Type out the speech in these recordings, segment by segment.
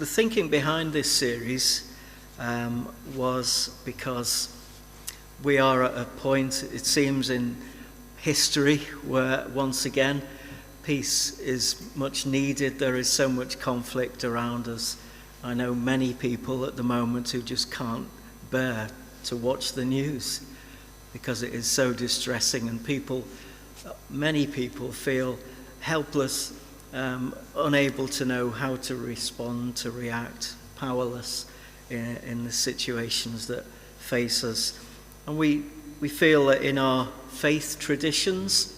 the thinking behind this series was because we are at a point, it seems, in history where once again peace is much needed. There is so much conflict around us. I know many people at the moment who just can't bear to watch the news because it is so distressing, and many people feel helpless, unable to know how to respond, to react, powerless in the situations that face us. And we feel that in our faith traditions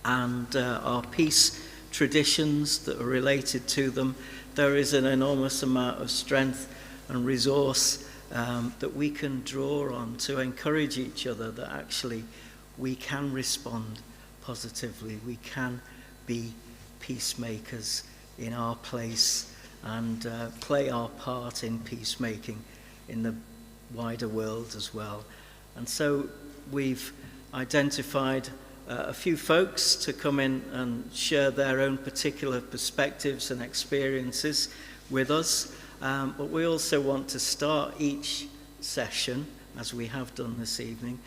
and our peace traditions that are related to them, there is an enormous amount of strength and resource that we can draw on to encourage each other that actually we can respond positively. We can be peacemakers in our place and play our part in peacemaking in the wider world as well. And so we've identified a few folks to come in and share their own particular perspectives and experiences with us. But we also want to start each session, as we have done this evening,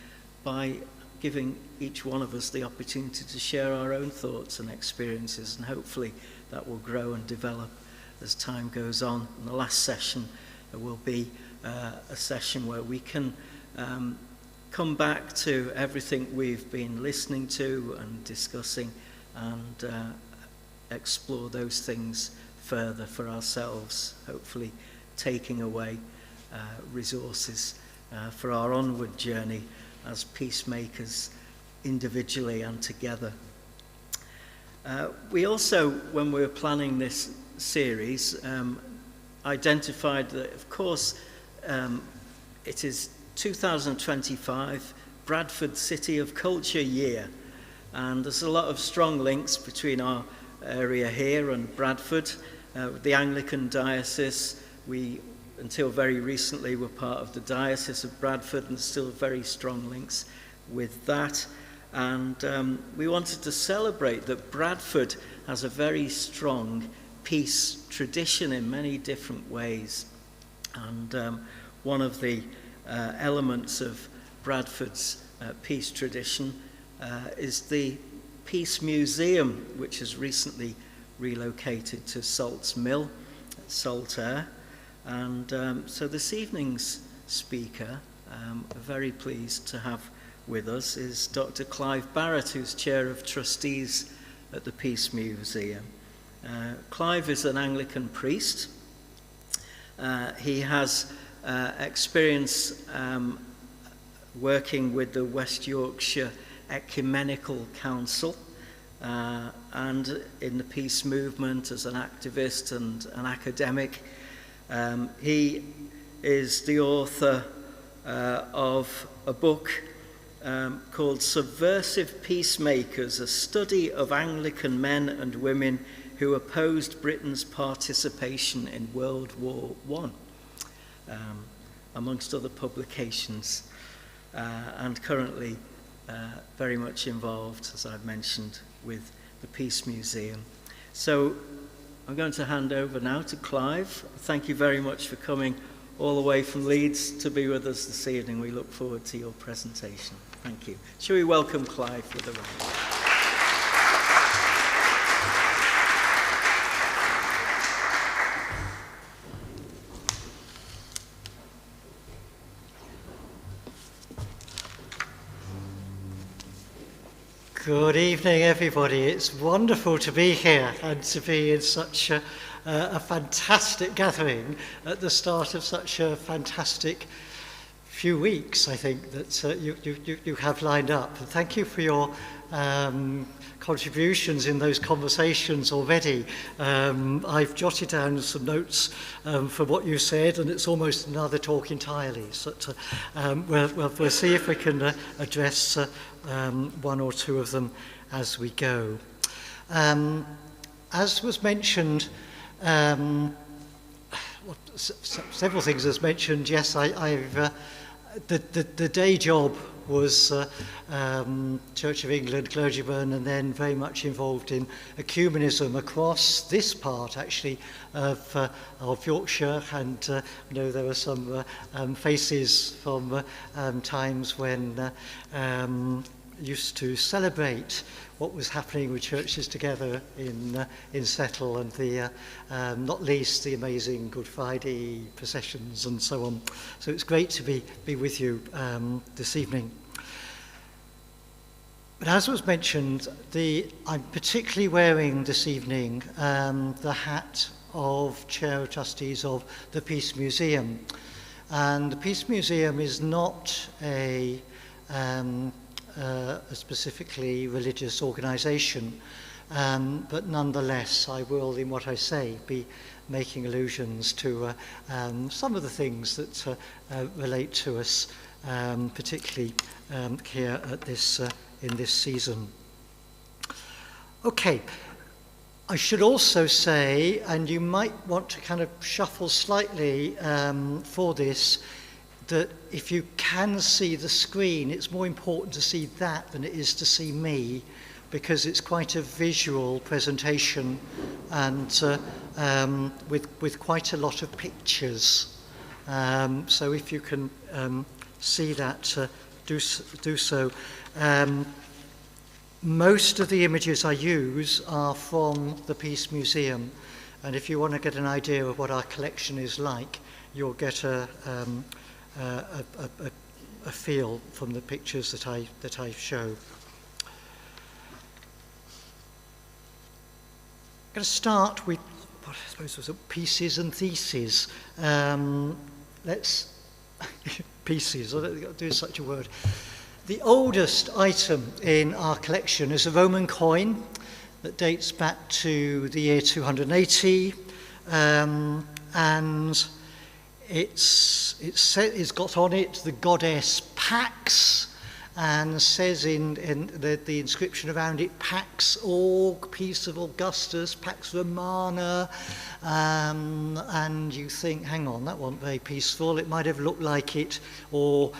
by giving each one of us the opportunity to share our own thoughts and experiences, and hopefully that will grow and develop as time goes on. In the last session, there will be a session where we can come back to everything we've been listening to and discussing, and explore those things further for ourselves, hopefully taking away resources for our onward journey as peacemakers individually and together. We also, when we were planning this series, identified that, of course, it is 2025, Bradford City of Culture Year, and there's a lot of strong links between our area here and Bradford. The Anglican diocese, we until very recently were part of the Diocese of Bradford, and still very strong links with that. And we wanted to celebrate that Bradford has a very strong peace tradition in many different ways. And one of the elements of Bradford's peace tradition is the Peace Museum, which has recently relocated to Salt's Mill at Saltaire. And so this evening's speaker, we're very pleased to have with us, is Dr Clive Barrett, who's Chair of Trustees at the Peace Museum. Clive is an Anglican priest. He has experience working with the West Yorkshire Ecumenical Council and in the peace movement as an activist and an academic. He is the author of a book called Subversive Peacemakers, a study of Anglican men and women who opposed Britain's participation in World War I, amongst other publications, and currently very much involved, as I've mentioned, with the Peace Museum. So I'm going to hand over now to Clive. Thank you very much for coming all the way from Leeds to be with us this evening. We look forward to your presentation. Thank you. Shall we welcome Clive with a round? Good evening, everybody. It's wonderful to be here and to be in such a fantastic gathering at the start of such a fantastic few weeks, I think, that you have lined up. And thank you for your contributions in those conversations already. I've jotted down some notes for what you said, and it's almost another talk entirely. So we'll see if we can address one or two of them as we go. As was mentioned, several things as mentioned. Yes, I've the day job was Church of England clergyman, and then very much involved in ecumenism across this part, actually, of Yorkshire. And I know there were some faces from times when used to celebrate what was happening with churches together in Settle, and the not least the amazing Good Friday processions and so on. So it's great to be with you this evening. But as was mentioned, I'm particularly wearing this evening the hat of Chair of Trustees of the Peace Museum. And the Peace Museum is not a specifically religious organisation, but nonetheless I will, in what I say, be making allusions to some of the things that relate to us, particularly here at this in this season. Okay, I should also say, and you might want to kind of shuffle slightly for this, that if you can see the screen, it's more important to see that than it is to see me, because it's quite a visual presentation, and with quite a lot of pictures. So if you can see that, do so. Most of the images I use are from the Peace Museum, and if you want to get an idea of what our collection is like, you'll get a feel from the pictures that I show. I'm going to start with what I suppose was pieces and theses. Pieces. I don't think I'll do such a word. The oldest item in our collection is a Roman coin that dates back to the year 280, and it's got on it the goddess Pax, and says in the inscription around it, Pax Org, Peace of Augustus, Pax Romana, and you think, hang on, that wasn't very peaceful. It might have looked like it, or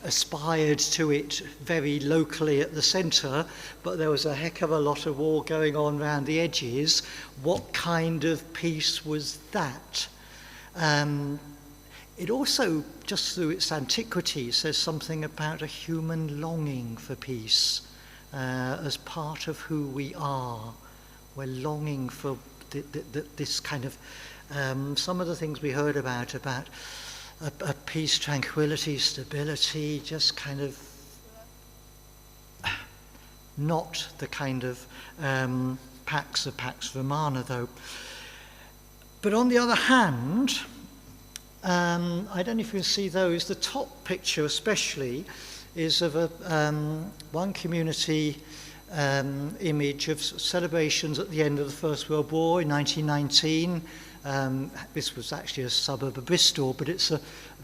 aspired to it very locally at the centre, but there was a heck of a lot of war going on around the edges. What kind of peace was that? It also, just through its antiquity, says something about a human longing for peace as part of who we are. We're longing for this kind of, some of the things we heard about a peace, tranquility, stability, just kind of not the kind of Pax Romana, though. But on the other hand, I don't know if you can see those. The top picture especially is of one community image of celebrations at the end of the First World War in 1919. This was actually a suburb of Bristol, but it's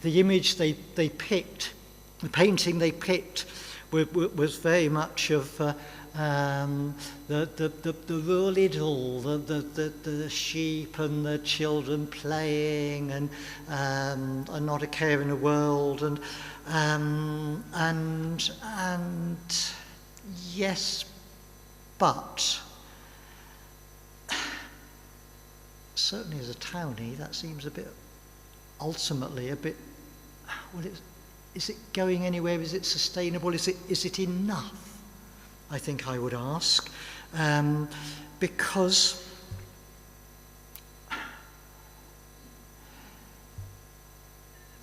the image they picked, the painting they picked was very much of the rural idyll, the sheep and the children playing, and not a care in the world, and yes, but certainly as a townie, that seems ultimately a bit, well, is it going anywhere? Is it sustainable? Is it enough? I think I would ask, because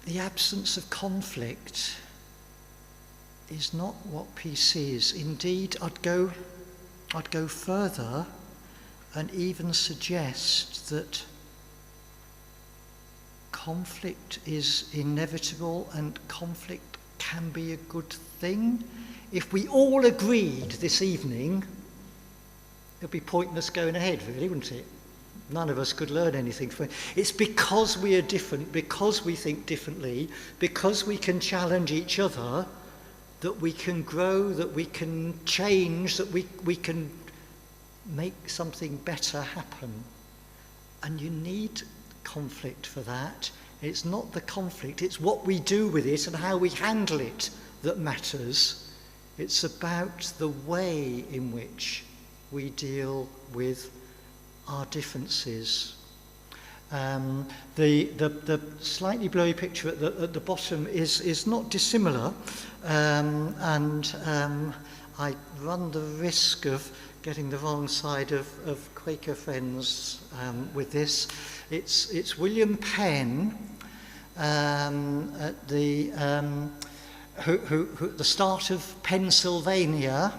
the absence of conflict is not what peace is. Indeed, I'd go further and even suggest that conflict is inevitable and conflict can be a good thing. If we all agreed this evening, it'd be pointless going ahead, really, wouldn't it? None of us could learn anything from it. It's because we are different, because we think differently, because we can challenge each other, that we can grow, that we can change, that we can make something better happen. And you need conflict for that. It's not the conflict, it's what we do with it and how we handle it that matters. It's about the way in which we deal with our differences. The slightly blurry picture at the bottom is not dissimilar, and I run the risk of getting the wrong side of Quaker friends with this. It's William Penn at the the start of Pennsylvania,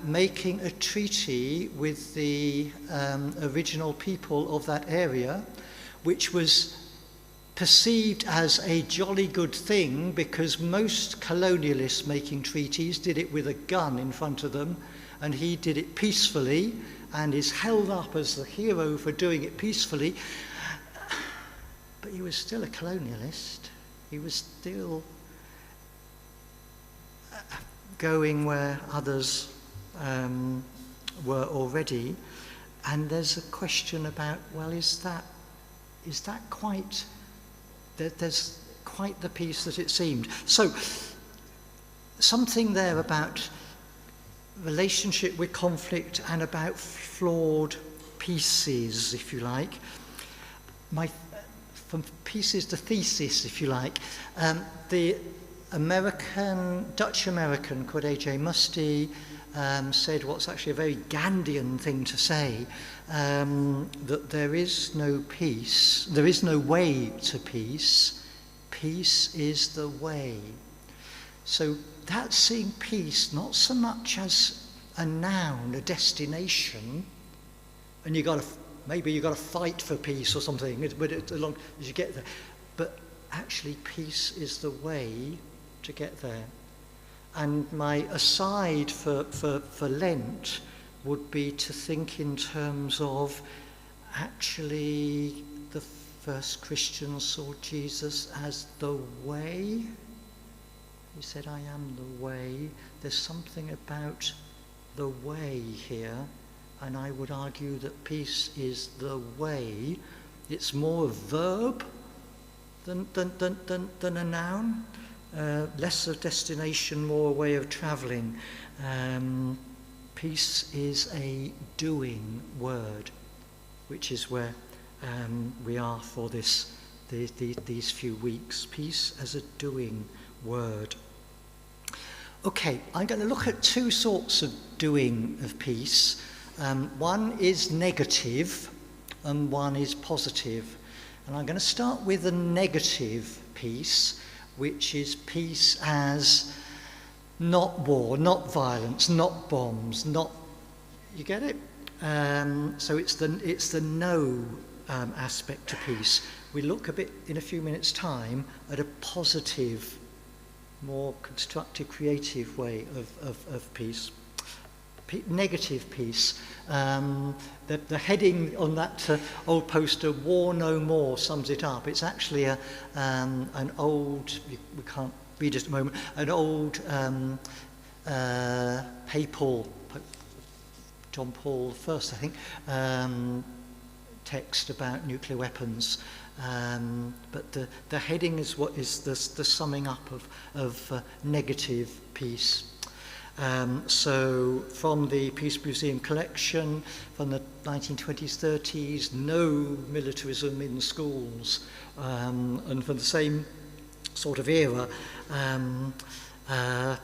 making a treaty with the original people of that area, which was perceived as a jolly good thing because most colonialists making treaties did it with a gun in front of them, and he did it peacefully and is held up as the hero for doing it peacefully. But he was still a colonialist. He was still going where others were already. And there's a question about, well, is that quite, there's quite the peace that it seemed. So something there about relationship with conflict and about flawed pieces, if you like. From pieces to thesis, if you like. The Dutch American called A.J. Muste said what's actually a very Gandhian thing to say, that there is no peace, there is no way to peace. Peace is the way. So that's seeing peace not so much as a noun, a destination, and maybe you got to fight for peace or something, but as long as you get there. But actually, peace is the way to get there. And my aside for Lent would be to think in terms of actually the first Christians saw Jesus as the way. He said, I am the way. There's something about the way here, and I would argue that peace is the way. It's more a verb than a noun. Less a destination, more a way of travelling. Peace is a doing word, which is where we are for these few weeks. Peace as a doing word. Okay, I'm going to look at two sorts of doing of peace. One is negative and one is positive. And I'm going to start with the negative peace, which is peace as not war, not violence, not bombs, not... You get it? So it's the no aspect to peace. We look a bit in a few minutes' time at a positive, more constructive, creative way of peace. Negative peace. The heading on that old poster, War No More, sums it up. It's actually an old, we can't read it at the moment, an old papal, John Paul I, I think, text about nuclear weapons. But the heading is what is the summing up of negative peace. So from the Peace Museum collection from the 1920s, 30s, no militarism in schools, and from the same sort of era,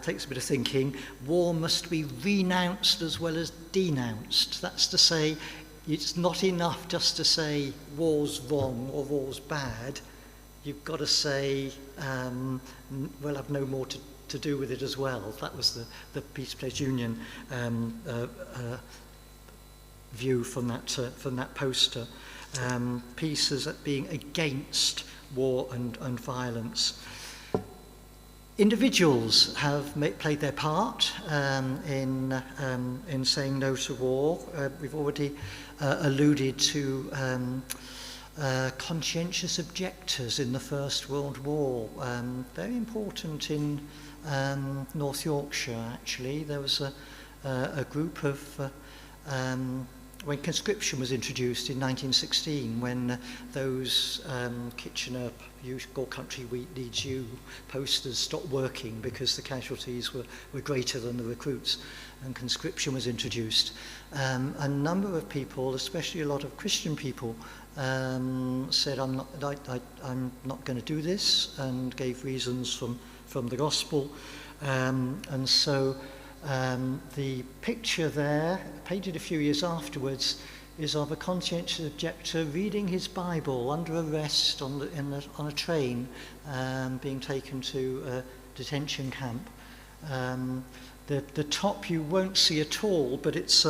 takes a bit of thinking. War must be renounced as well as denounced. That's to say, it's not enough just to say war's wrong or war's bad. You've got to say, we'll have no more to do with it as well. That was the Peace Pledge Union view from that poster. Peace as being against war and violence. Individuals have played their part in saying no to war. We've already alluded to conscientious objectors in the First World War. Very important in North Yorkshire, actually. There was a group of when conscription was introduced in 1916, when those Kitchener Your Country Needs You posters stopped working because the casualties were greater than the recruits, and conscription was introduced. A number of people, especially a lot of Christian people, said, I'm not going to do this, and gave reasons from the gospel. And so the picture there, painted a few years afterwards, is of a conscientious objector reading his Bible under arrest on a train, being taken to a detention camp. The top you won't see at all, but it's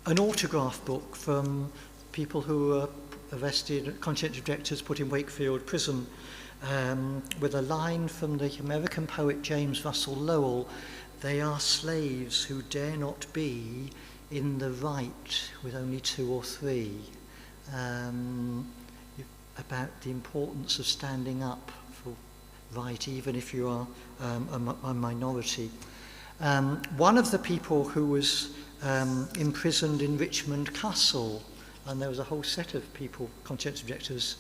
an autograph book from people who were arrested, conscientious objectors put in Wakefield prison, with a line from the American poet James Russell Lowell: "They are slaves who dare not be in the right with only two or three," about the importance of standing up for right, even if you are a minority. One of the people who was imprisoned in Richmond Castle, and there was a whole set of people, conscientious objectors,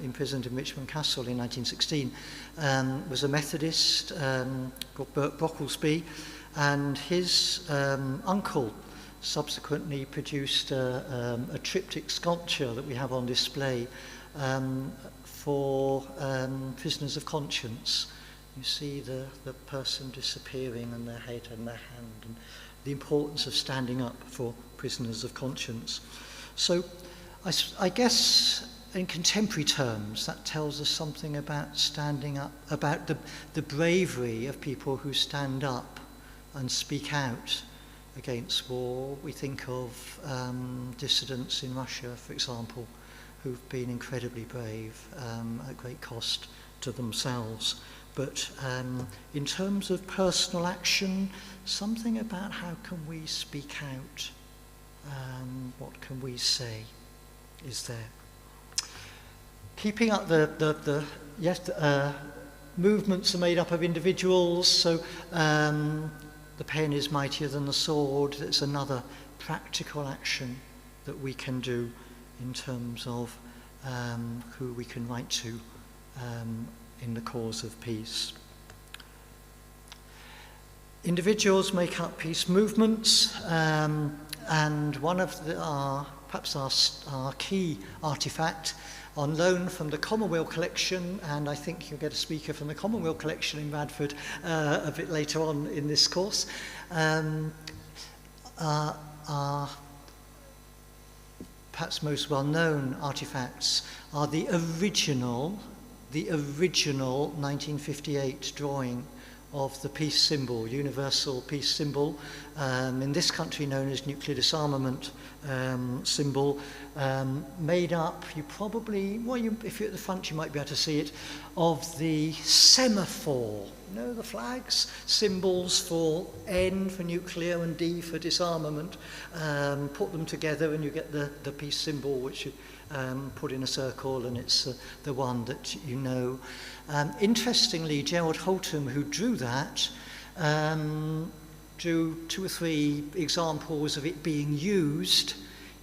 imprisoned in Richmond Castle in 1916, was a Methodist called Bert Brocklesby, and his uncle subsequently produced a triptych sculpture that we have on display for prisoners of conscience. You see the person disappearing and their head and their hand, and the importance of standing up for prisoners of conscience. So I guess in contemporary terms that tells us something about standing up, about the bravery of people who stand up and speak out against war. We think of dissidents in Russia, for example, who've been incredibly brave at great cost to themselves. But in terms of personal action, something about how can we speak out, what can we say, is there. Keeping up the movements are made up of individuals, so the pen is mightier than the sword. It's another practical action that we can do in terms of who we can write to in the cause of peace. Individuals make up peace movements, and one of perhaps our key artifact, on loan from the Commonwealth Collection, and I think you'll get a speaker from the Commonwealth Collection in Bradford a bit later on in this course, our perhaps most well-known artifacts are the original 1958 drawing of the peace symbol, universal peace symbol, in this country known as nuclear disarmament symbol, made up, you probably, if you're at the front you might be able to see it, of the semaphore, you know, the flags, symbols for N for nuclear and D for disarmament, put them together and you get the peace symbol, which you put in a circle, and it's the one that you know. Interestingly, Gerald Holtham, who drew that, drew 2 or 3 examples of it being used,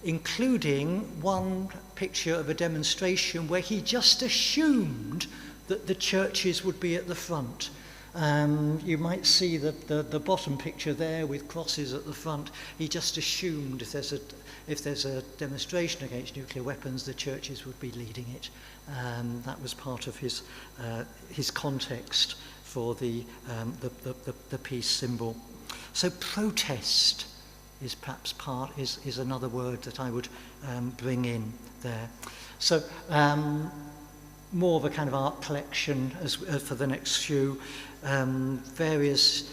including one picture of a demonstration where he just assumed that the churches would be at the front. You might see the bottom picture there with crosses at the front. He just assumed if there's a demonstration against nuclear weapons, the churches would be leading it. That was part of his context for the peace symbol. So protest is perhaps is another word that I would bring in there. So more of a kind of art collection as for the next few, various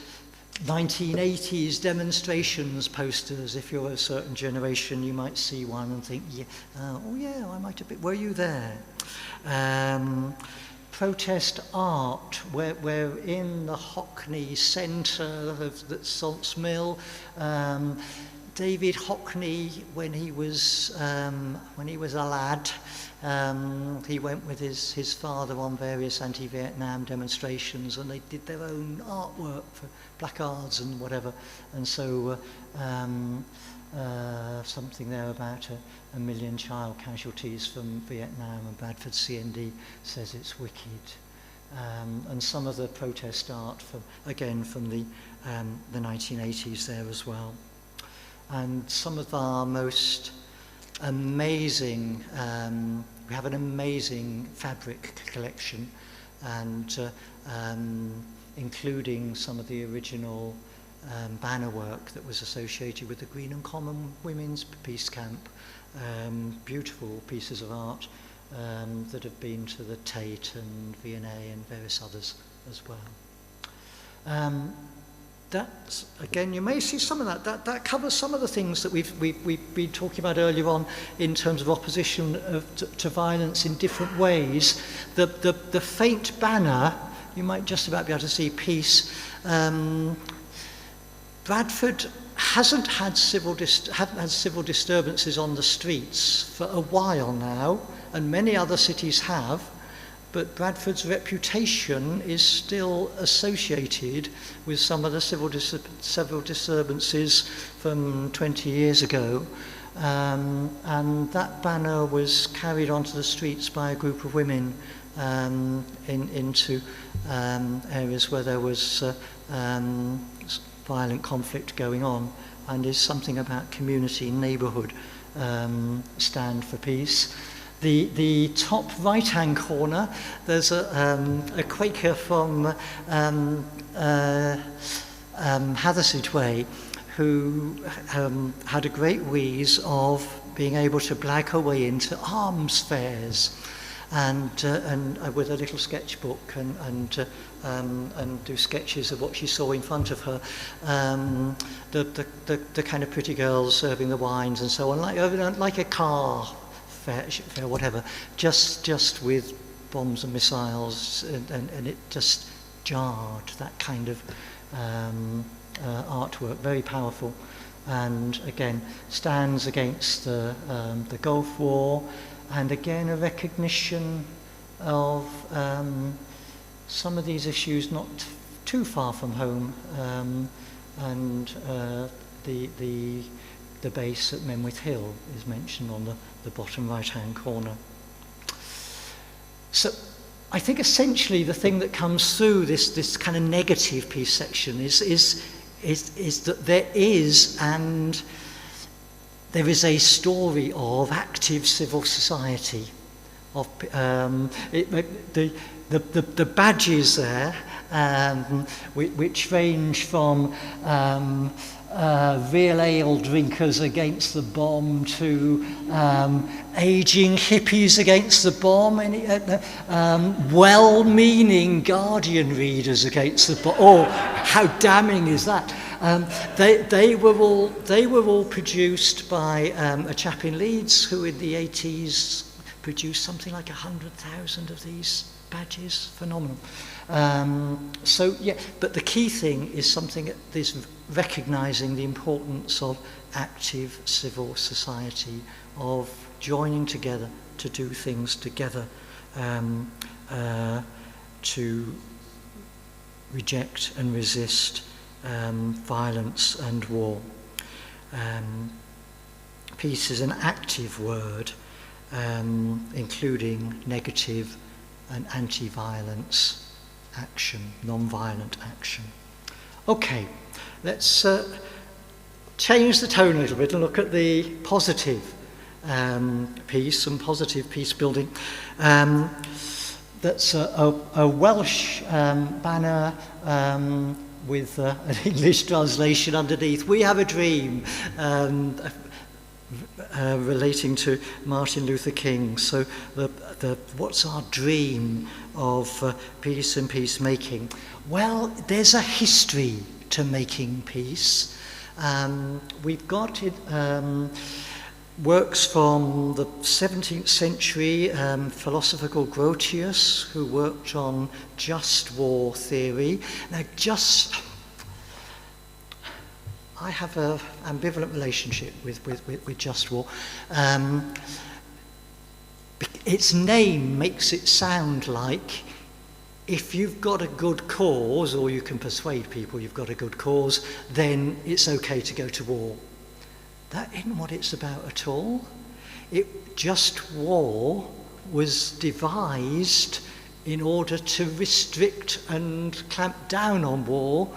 1980s demonstrations posters. If you're a certain generation, you might see one and think, I might have been, were you there? Protest art, we're in the Hockney Centre of the Salts Mill, David Hockney, when he was a lad, he went with his father on various anti-Vietnam demonstrations, and they did their own artwork for placards and whatever. And so something there about a million child casualties from Vietnam, and Bradford CND says it's wicked. And some of the protest art from the 1980s there as well. And some of our most amazing, we have an amazing fabric collection, and including some of the original banner work that was associated with the Green and Common Women's Peace Camp. Beautiful pieces of art that have been to the Tate and V&A and various others as well. That's, again, you may see some of that. That covers some of the things that we've been talking about earlier on in terms of opposition to violence in different ways. The faint banner, you might just about be able to see peace. Bradford hasn't had civil disturbances on the streets for a while now, and many other cities have. But Bradford's reputation is still associated with some of the civil disturbances from 20 years ago. And that banner was carried onto the streets by a group of women into areas where there was violent conflict going on, and is something about community, neighbourhood, stand for peace. The top right-hand corner, there's a Quaker from Hathersage Way who had a great wheeze of being able to blag her way into alms fairs, and with a little sketchbook and do sketches of what she saw in front of her, the kind of pretty girls serving the wines and so on, like a car fair, whatever, just with bombs and missiles, and it just jarred, that kind of artwork, very powerful, and again stands against the Gulf War, and again a recognition of some of these issues not too far from home, and the base at Menwith Hill is mentioned on the bottom right-hand corner. So I think essentially the thing that comes through this kind of negative peace section is that there is a story of active civil society, of the badges there, which range from real ale drinkers against the bomb to ageing hippies against the bomb, and well-meaning Guardian readers against the bomb. Oh, how damning is that? They were all produced by a chap in Leeds who in the 80s produced something like 100,000 of these badges. Phenomenal. So yeah, but the key thing is something that is recognising the importance of active civil society, of joining together to do things together, to reject and resist violence and war. Peace is an active word, including negative and anti-violence action, non-violent action. Okay, let's change the tone a little bit and look at the positive peace and positive peace building. That's a Welsh banner with an English translation underneath. We have a dream, relating to Martin Luther King. So what's our dream of peace and peacemaking? Well, there's a history to making peace. We've got it, works from the 17th century, philosopher called Grotius, who worked on just war theory. Now, I have an ambivalent relationship with just war. Its name makes it sound like if you've got a good cause, or you can persuade people you've got a good cause, then it's okay to go to war. That isn't what it's about at all. Just war was devised in order to restrict and clamp down on war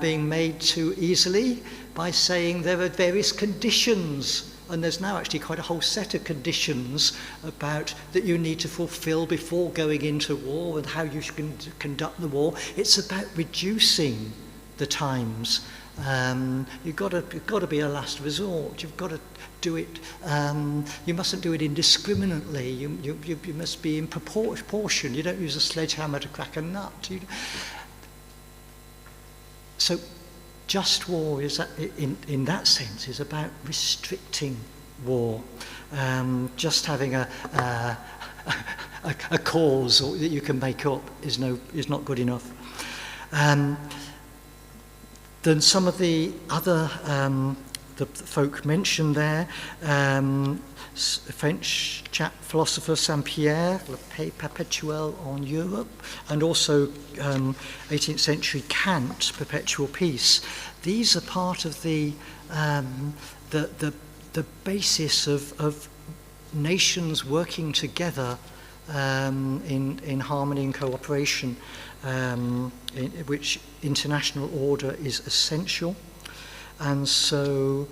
being made too easily by saying there are various conditions, and there's now actually quite a whole set of conditions about that you need to fulfill before going into war and how you can conduct the war. It's about reducing the times. You've got to be a last resort. You've got to do it. You mustn't do it indiscriminately. You must be in proportion. You don't use a sledgehammer to crack a nut. So, just war is in that sense is about restricting war. Just having a cause that you can make up is not good enough. Then some of the other the folk mentioned there, French philosopher Saint-Pierre, Le Paix Perpétuel en Europe, and also 18th century Kant, Perpetual Peace. These are part of the basis of nations working together in harmony and cooperation, in which international order is essential. And so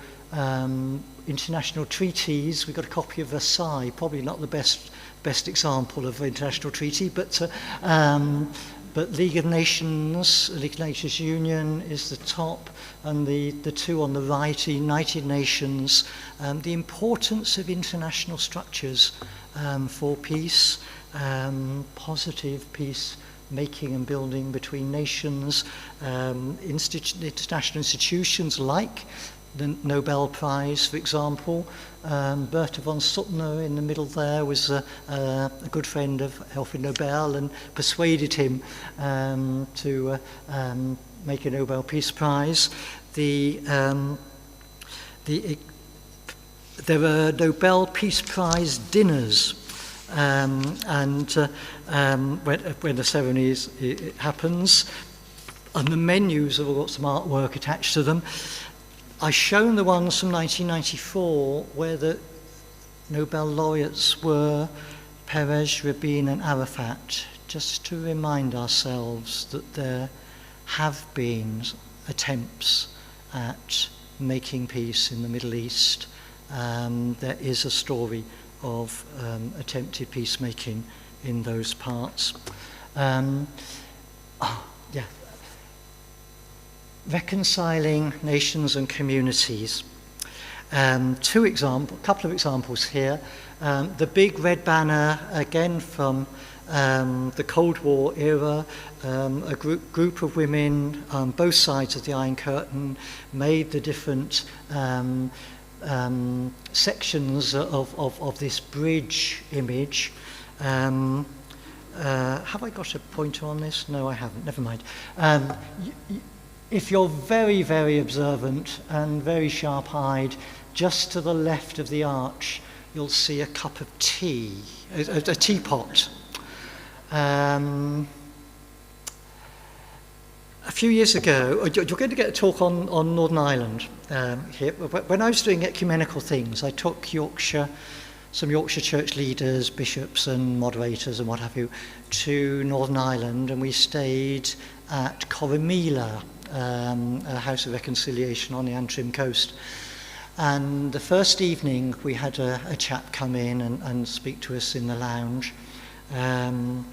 international treaties, we've got a copy of Versailles, probably not the best example of international treaty, but League of Nations, League of Nations Union is the top, and the two on the right, United Nations. The importance of international structures for peace, positive peace making and building between nations, international institutions like the Nobel Prize, for example. Bertha von Suttner in the middle there was a good friend of Alfred Nobel and persuaded him to make a Nobel Peace Prize. There are Nobel Peace Prize dinners, and when the ceremony it happens, and the menus have all got some artwork attached to them. I've shown the ones from 1994 where the Nobel laureates were Perez, Rabin and Arafat, just to remind ourselves that there have been attempts at making peace in the Middle East. There is a story of attempted peacemaking in those parts. Reconciling nations and communities. A couple of examples here. The big red banner, again from the Cold War era, a group of women on both sides of the Iron Curtain made the different sections of this bridge image. Have I got a pointer on this? No, I haven't. Never mind. If you're very, very observant and very sharp-eyed, just to the left of the arch, you'll see a cup of tea, a teapot. A few years ago, you're going to get a talk on Northern Ireland here. When I was doing ecumenical things, I took some Yorkshire church leaders, bishops and moderators and what have you, to Northern Ireland, and we stayed at Corrymeela, a house of reconciliation on the Antrim coast. And the first evening we had a chap come in and speak to us in the lounge. And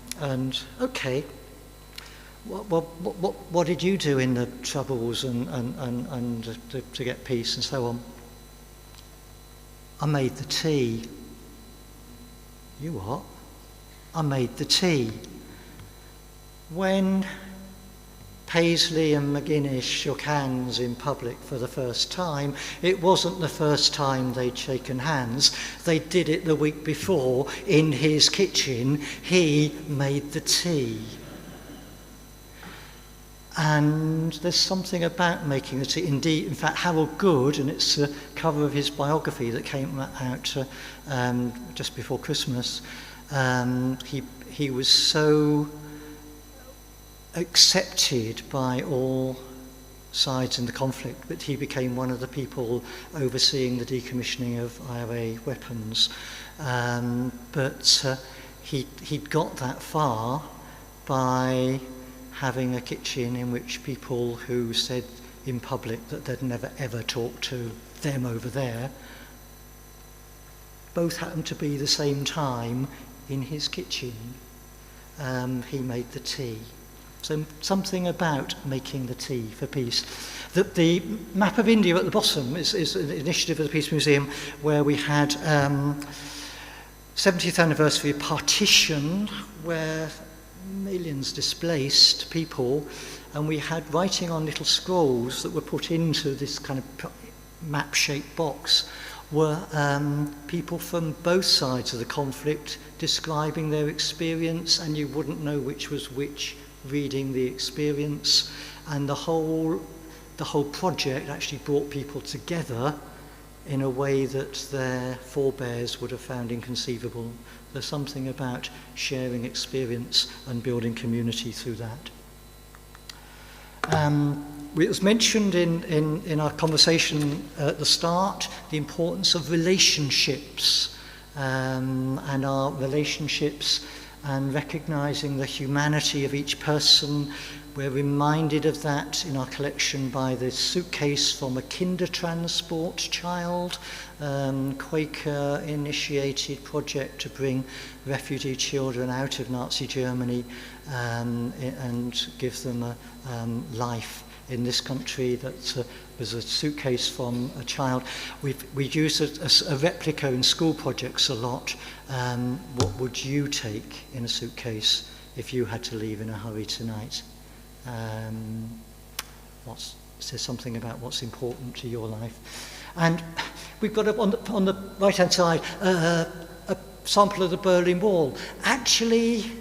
okay, what did you do in the Troubles and to get peace and so on? I made the tea. You what? I made the tea. When Paisley and McGuinness shook hands in public for the first time, it wasn't the first time they'd shaken hands. They did it the week before in his kitchen. He made the tea. And there's something about making the tea. Indeed, in fact, Harold Good, and it's the cover of his biography that came out just before Christmas, he was so accepted by all sides in the conflict that he became one of the people overseeing the decommissioning of IRA weapons. But he'd got that far by having a kitchen in which people who said in public that they'd never ever talk to them over there both happened to be the same time in his kitchen. He made the tea. So something about making the tea for peace. The map of India at the bottom is an initiative of the Peace Museum where we had 70th anniversary of partition, where millions displaced people, and we had writing on little scrolls that were put into this kind of map-shaped box were people from both sides of the conflict describing their experience, and you wouldn't know which was which reading the experience. And the whole project actually brought people together in a way that their forebears would have found inconceivable. There's something about sharing experience and building community through that. It was mentioned in our conversation at the start, the importance of relationships, and our relationships, and recognising the humanity of each person. We're reminded of that in our collection by the suitcase from a Kindertransport child, Quaker-initiated project to bring refugee children out of Nazi Germany and give them a life in this country. That was a suitcase from a child. We use a replica in school projects a lot. What would you take in a suitcase if you had to leave in a hurry tonight? Says something about what's important to your life. And we've got on the right-hand side a sample of the Berlin Wall. Actually,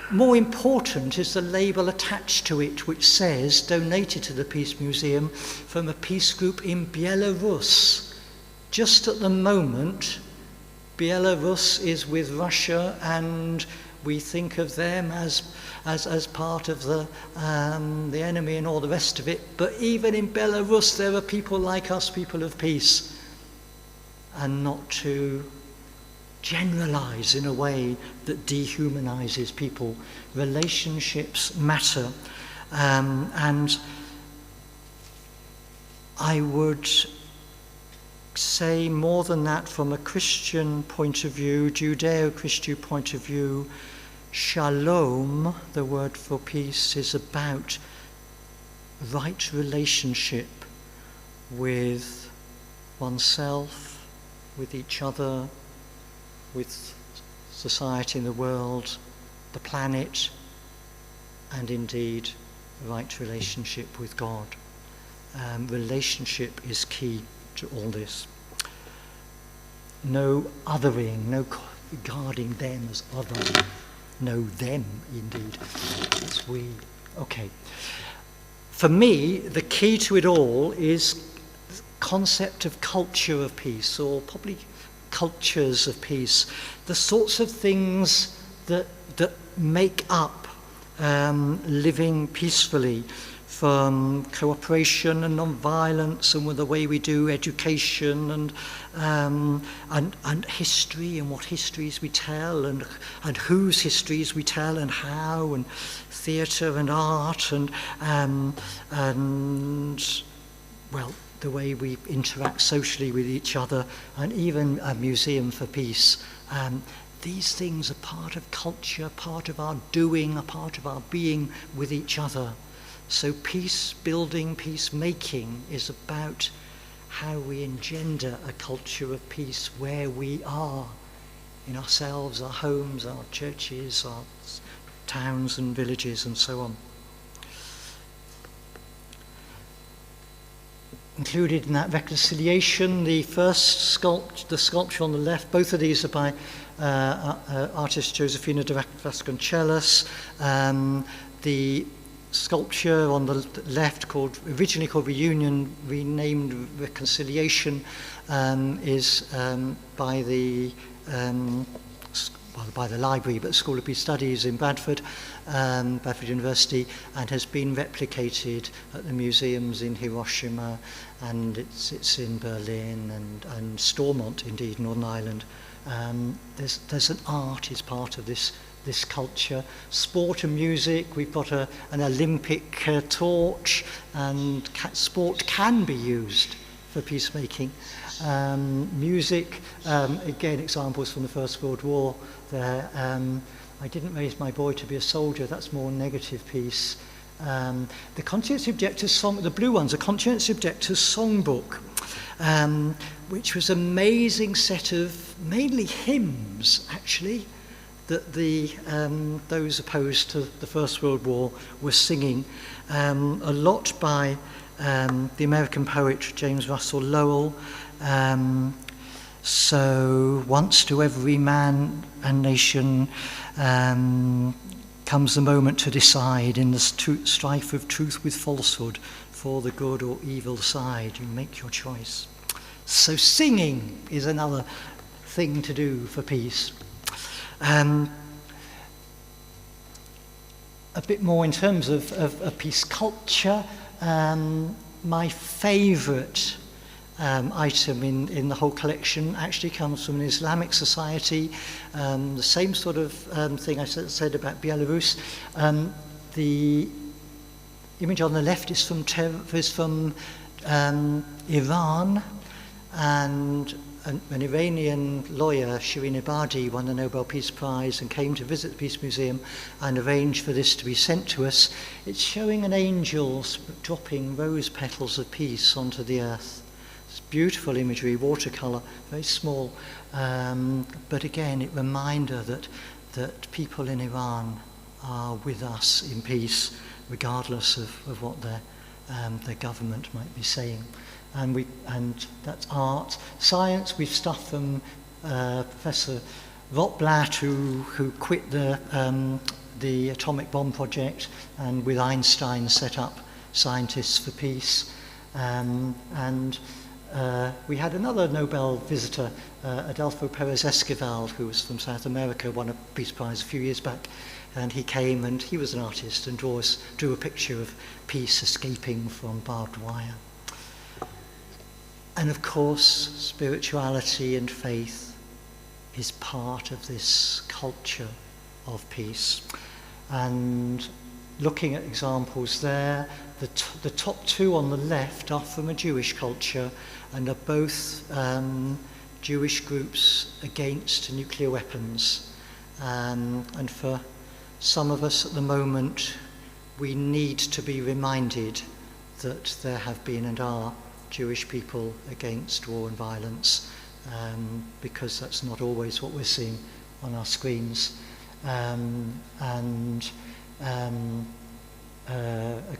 more important is the label attached to it, which says, donated to the Peace Museum from a peace group in Belarus. Just at the moment, Belarus is with Russia, and we think of them as part of the enemy and all the rest of it. But even in Belarus, there are people like us, people of peace, and not to generalize in a way that dehumanizes people. Relationships matter. And I would say more than that, from a Christian point of view, Judeo-Christian point of view, shalom, the word for peace, is about right relationship with oneself, with each other, with society and the world, the planet, and indeed right relationship with God. Relationship is key to all this. No othering, no regarding them as other. No, them, indeed. It's we. Okay. For me, the key to it all is the concept of culture of peace, or probably cultures of peace. The sorts of things that make up living peacefully, from cooperation and non-violence, and with the way we do education, and history, and what histories we tell, and whose histories we tell, and how, and theatre and art, and well, the way we interact socially with each other, and even a museum for peace. These things are part of culture, part of our doing, a part of our being with each other. So peace building, peace making is about how we engender a culture of peace where we are, in ourselves, our homes, our churches, our towns and villages, and so on. Included in that reconciliation, the first the sculpture on the left, both of these are by artist Josefina de Vasconcelos. The sculpture on the left, originally called Reunion, renamed Reconciliation, is by the library, but School of Peace Studies in Bradford University, and has been replicated at the museums in Hiroshima, and it's in Berlin and Stormont, indeed, Northern Ireland. There's an art is part of this culture. Sport and music, we've got an Olympic torch, and sport can be used for peacemaking. Music, again, examples from the First World War there. I didn't raise my boy to be a soldier, that's more negative piece. The Conscientious Objectors song, the blue one's a Conscientious Objectors songbook, which was an amazing set of mainly hymns, actually, that those opposed to the First World War were singing. A lot by the American poet James Russell Lowell. So once to every man and nation comes the moment to decide, in the strife of truth with falsehood, for the good or evil side, you make your choice. So singing is another thing to do for peace. A bit more in terms of peace culture. My favourite item in the whole collection actually comes from an Islamic society. The same sort of thing I said about Belarus. The image on the left is from Iran, and an Iranian lawyer, Shirin Ebadi, won the Nobel Peace Prize and came to visit the Peace Museum and arranged for this to be sent to us. It's showing an angel dropping rose petals of peace onto the earth. It's beautiful imagery, watercolour, very small, but again, a reminder that people in Iran are with us in peace, regardless of what their government might be saying. And that's art. Science, we've stuff from Professor Rotblat, who quit the atomic bomb project and with Einstein set up Scientists for Peace. And we had another Nobel visitor, Adolfo Perez Esquivel, who was from South America, won a Peace Prize a few years back. And he came, and he was an artist, and drew a picture of peace escaping from barbed wire. And of course, spirituality and faith is part of this culture of peace. And looking at examples there, the top two on the left are from a Jewish culture and are both Jewish groups against nuclear weapons. And for some of us at the moment, we need to be reminded that there have been and are Jewish people against war and violence, because that's not always what we're seeing on our screens.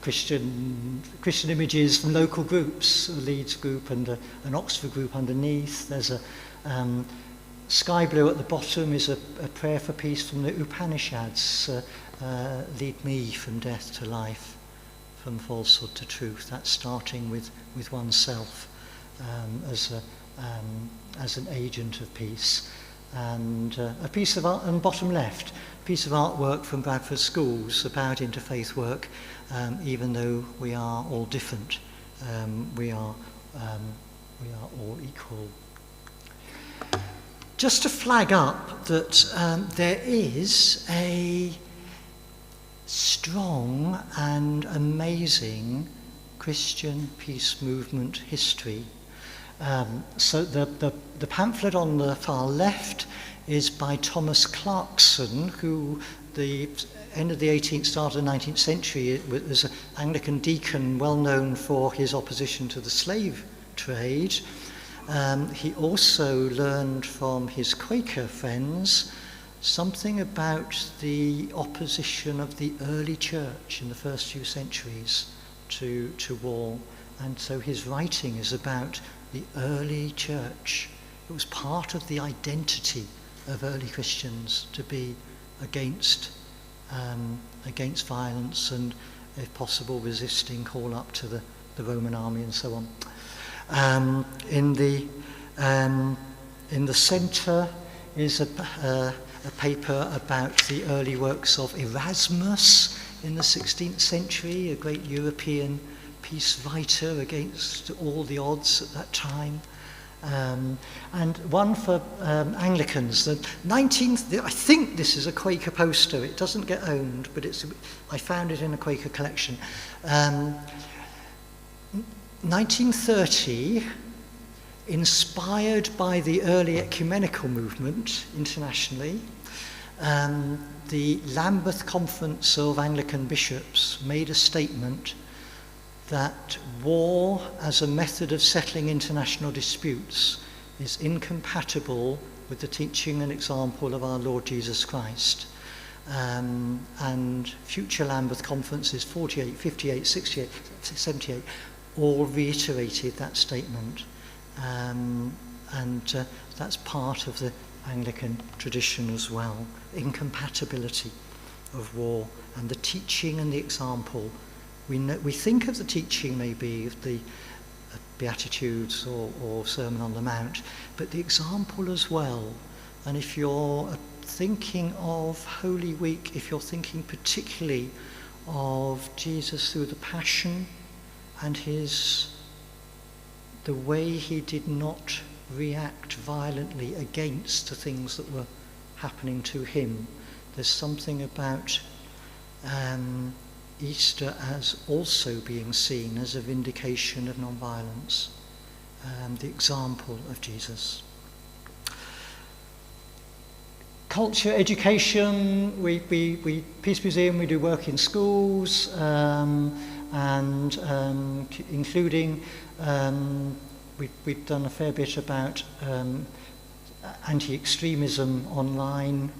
Christian images from local groups, a Leeds group and an Oxford group underneath. There's a sky blue at the bottom is a prayer for peace from the Upanishads. Lead me from death to life, from falsehood to truth. That's starting with oneself as an agent of peace. And a piece of art, and bottom left, a piece of artwork from Bradford schools about interfaith work. Even though we are all different, we are all equal. Just to flag up that there is a strong and amazing Christian peace movement history. So the pamphlet on the far left is by Thomas Clarkson, who the end of the 18th, start of the 19th century was an Anglican deacon well known for his opposition to the slave trade. He also learned from his Quaker friends something about the opposition of the early church in the first few centuries to war. And so his writing is about the early church. It was part of the identity of early Christians to be against violence and if possible, resisting call up to the Roman army and so on. In the centre is a paper about the early works of Erasmus in the 16th century, a great European peace writer against all the odds at that time. And one for Anglicans. The 19th, I think this is a Quaker poster. It doesn't get owned, but I found it in a Quaker collection. 1930, inspired by the early ecumenical movement internationally, the Lambeth Conference of Anglican Bishops made a statement that war as a method of settling international disputes is incompatible with the teaching and example of our Lord Jesus Christ. And future Lambeth conferences, 48, 58, 68, 78, all reiterated that statement. And that's part of the Anglican tradition as well. Incompatibility of war and the teaching and the example. We think of the teaching maybe of the Beatitudes or Sermon on the Mount, but the example as well. And if you're thinking of Holy Week, if you're thinking particularly of Jesus through the Passion and the way he did not react violently against the things that were happening to him, there's something about Easter as also being seen as a vindication of non-violence, the example of Jesus. Culture, education, we Peace Museum, we do work in schools, and including, we've done a fair bit about anti-extremism online,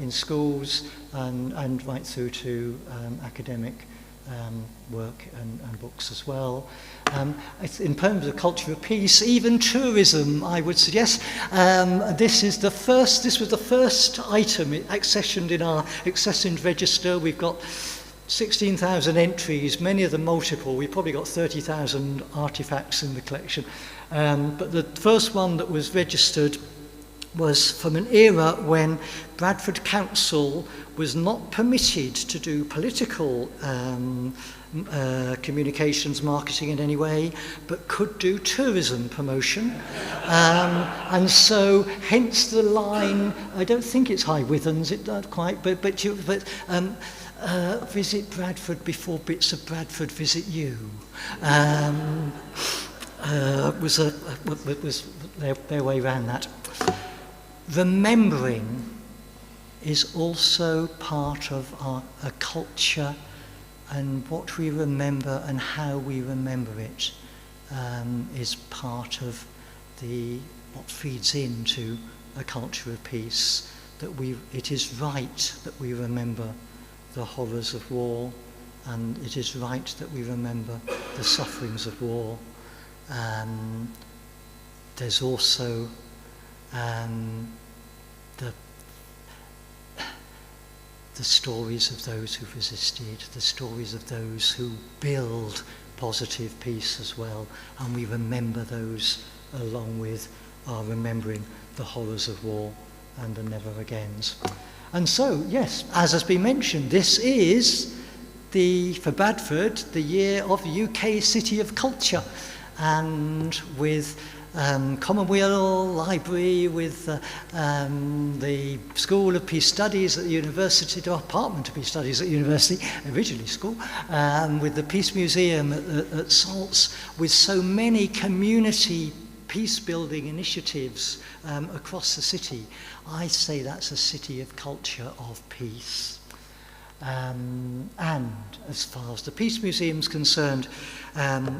in schools and right through to academic work and books as well. In terms of culture of peace, even tourism, I would suggest. This was the first item accessioned in our accessioned register. We've got 16,000 entries, many of them multiple. We've probably got 30,000 artifacts in the collection. But the first one that was registered was from an era when Bradford Council was not permitted to do political communications, marketing in any way, but could do tourism promotion. And so, hence the line, I don't think it's High Wythens, it not quite, but visit Bradford before bits of Bradford visit you. Was their way around that. Remembering is also part of a culture, and what we remember and how we remember it is part of what feeds into a culture of peace. It is right that we remember the horrors of war, and it is right that we remember the sufferings of war. There's also the stories of those who've resisted, the stories of those who build positive peace as well, and we remember those along with our remembering the horrors of war and the never-agains. And so, yes, as has been mentioned, this is for Bradford, the year of the UK City of Culture, and with Commonweal Library, with the School of Peace Studies at the University, Department of Peace Studies at the University, originally school, with the Peace Museum at Salts, with so many community peace-building initiatives across the city. I say that's a city of culture of peace. And as far as the Peace Museum's concerned,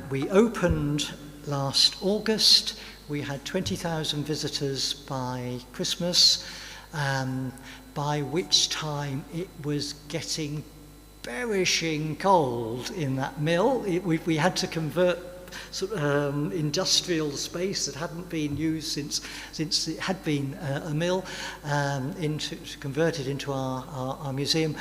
we opened last August. We had 20,000 visitors by Christmas, by which time it was getting perishing cold in that mill. We had to convert industrial space that hadn't been used since it had been a mill converted into our museum.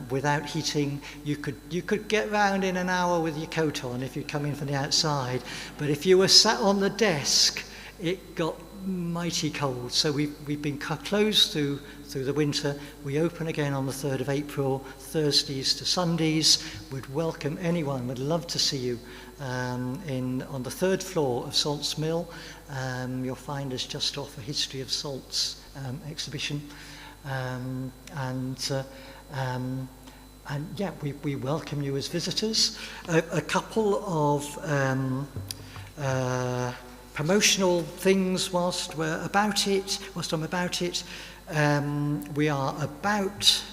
without heating, you could get round in an hour with your coat on if you come in from the outside. But if you were sat on the desk, it got mighty cold. So we've been closed through the winter. We open again on the 3rd of April, Thursdays to Sundays. Would welcome anyone. Would love to see you on the 3rd floor of Salts Mill. You'll find us just off a History of Salts exhibition. We welcome you as visitors. A couple of promotional things whilst I'm about it. We are about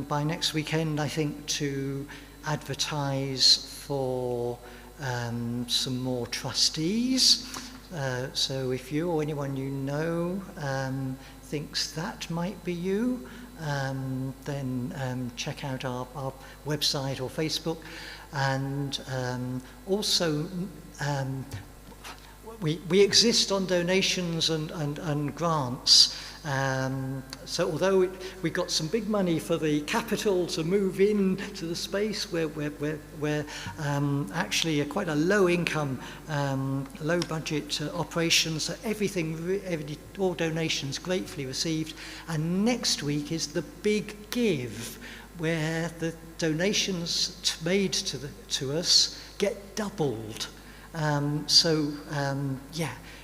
by next weekend, I think, to advertise for some more trustees. So if you or anyone you know thinks that might be you, then check out our website or Facebook. And also we exist on donations and grants. So although we got some big money for the capital to move in to the space, we're actually quite a low income, low budget operation. So all donations gratefully received. And next week is the big give, where the donations made to us get doubled.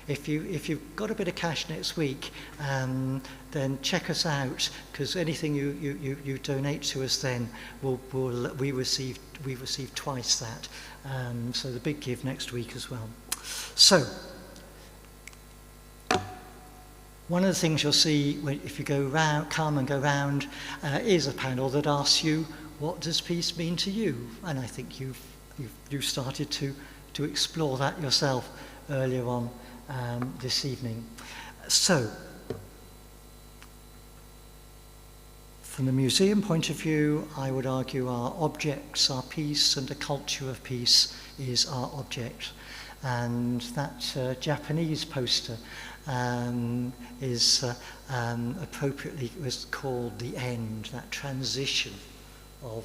If you've got a bit of cash next week, then check us out, because anything you donate to us, then we receive twice that. So the big give next week as well. So one of the things you'll see if you come and go round is a panel that asks you, what does peace mean to you? And I think you've started to explore that yourself earlier on this evening. So, from the museum point of view, I would argue our objects are peace, and a culture of peace is our object. And that Japanese poster is appropriately was called The End, that transition of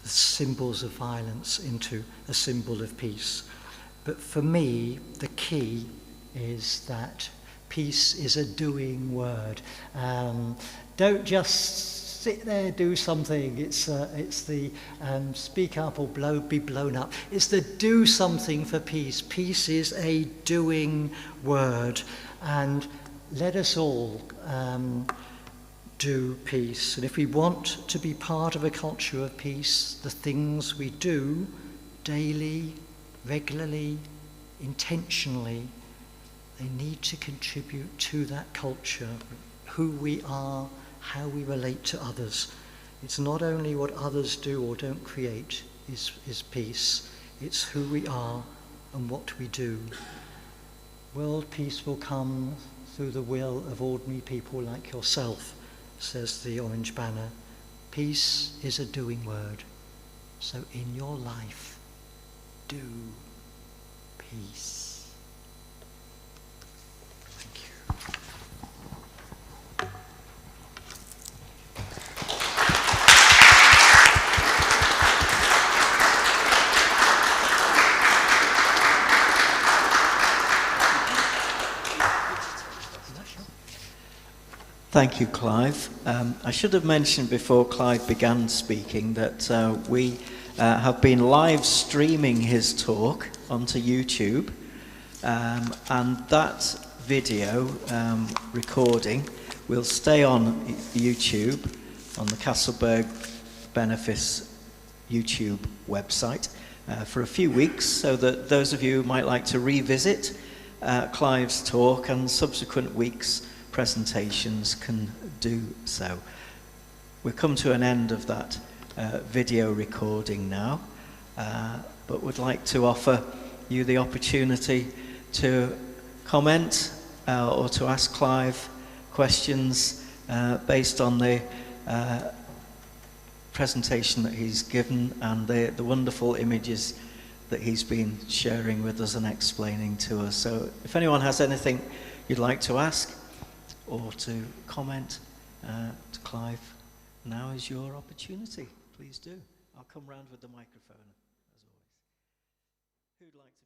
symbols of violence into a symbol of peace. But for me, the key is that peace is a doing word. Don't just sit there, do something. It's the speak up or be blown up. It's the do something for peace. Peace is a doing word. And let us all do peace. And if we want to be part of a culture of peace, the things we do daily, regularly, intentionally, they need to contribute to that culture, who we are, how we relate to others. It's not only what others do or don't create is peace, it's who we are and what we do. World peace will come through the will of ordinary people like yourself, says the orange banner. Peace is a doing word. So in your life, do peace. Thank you. Thank you, Clive. I should have mentioned before Clive began speaking that we have been live streaming his talk onto YouTube, and that video recording will stay on YouTube, on the Castleberg Benefice YouTube website for a few weeks, so that those of you who might like to revisit Clive's talk and subsequent weeks' presentations can do so. We've come to an end of that video recording now, but would like to offer you the opportunity to comment or to ask Clive questions based on the presentation that he's given and the wonderful images that he's been sharing with us and explaining to us. So if anyone has anything you'd like to ask, or to comment to Clive, now is your opportunity. Please do. I'll come round with the microphone, as always. Who'd like to